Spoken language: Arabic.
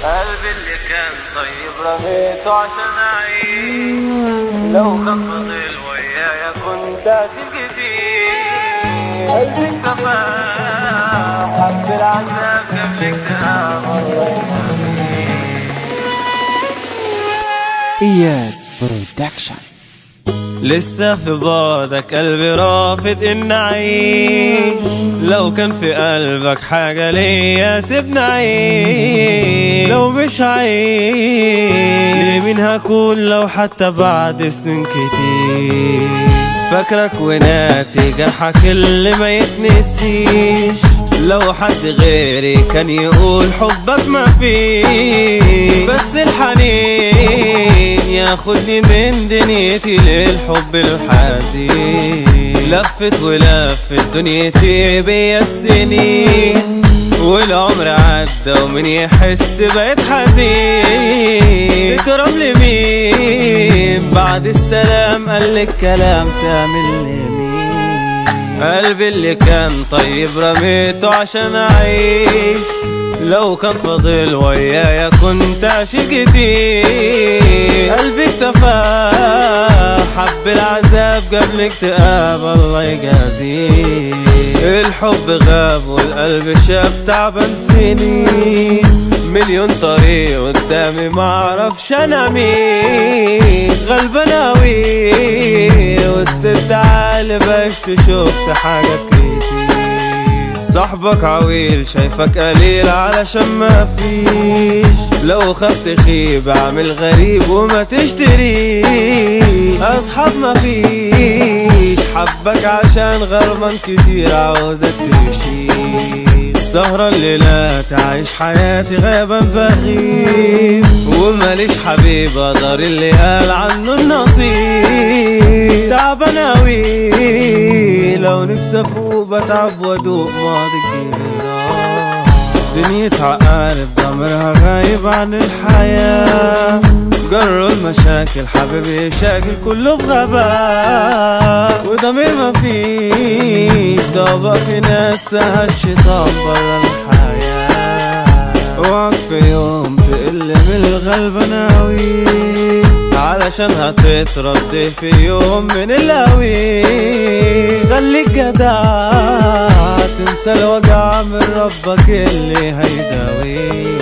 قلبي اللي كان طيب رميته عشان اعيش، لو كان فضل ويايا كنت اشيل كتير. قلبي اكتفى حب العذاب قبل اكتئاب الله يهديك. إياد برودكشن. لسه في بعدك قلبي رافض ان اعيش، لو كان في قلبك حاجة ليا سيبني اعيش. لو مش هعيش مين هكون لو حتى بعد سنين كتير؟ فاكرك وناسي جرحك اللي ما يتنسيش، لو حد غيري كان يقول حبك ما فيه. بس الحنين ياخدني من دنيتي للحب الحزين، لفت ولفت دنيتي بيا السنين، والعمر عدى ومن يحس بقيت حزين. تكرم لمين بعد السلام قالك كلام تعمل لمين؟ قلبي اللي كان طيب رميته عشان اعيش، لو كان فضل ويايا كنت اشيل كتير. قلبي اكتفى حب العذاب قبل اكتئاب الله يجازيه. الحب غاب والقلب شاف تعبان سنين، مليون طريق قدامي معرفش انا مين. غلبان اوي وسط التعالي بشت شفت حاجة كتير. صاحبك عويل شايفك قليل علشان ما فيش، لو خفت خيب اعمل غريب وما تشتريش. اصحاب ما فيش حبك عشان غرمان كتير عاوزك تشيل. سهرة الليلة تعيش حياتي غابا بغيب، وماليش حبيب قدر اللي قال عنه النصيب. تعبان اوي لو نفسي افوق بتعب وادوق ماضي الجيران. دنيا عقارب ضميرها غايب عن الحياة، جروا المشاكل حبيبي شاكل كله بغباء. وضمير مفيش طبق في ناس سهل الشيطان برا الحياة. اوعك في يوم تقل من الغلباناوي، علشان هتترد في يوم من القوي. خليك جدع تنسى الوجع من ربك اللي هيداوي.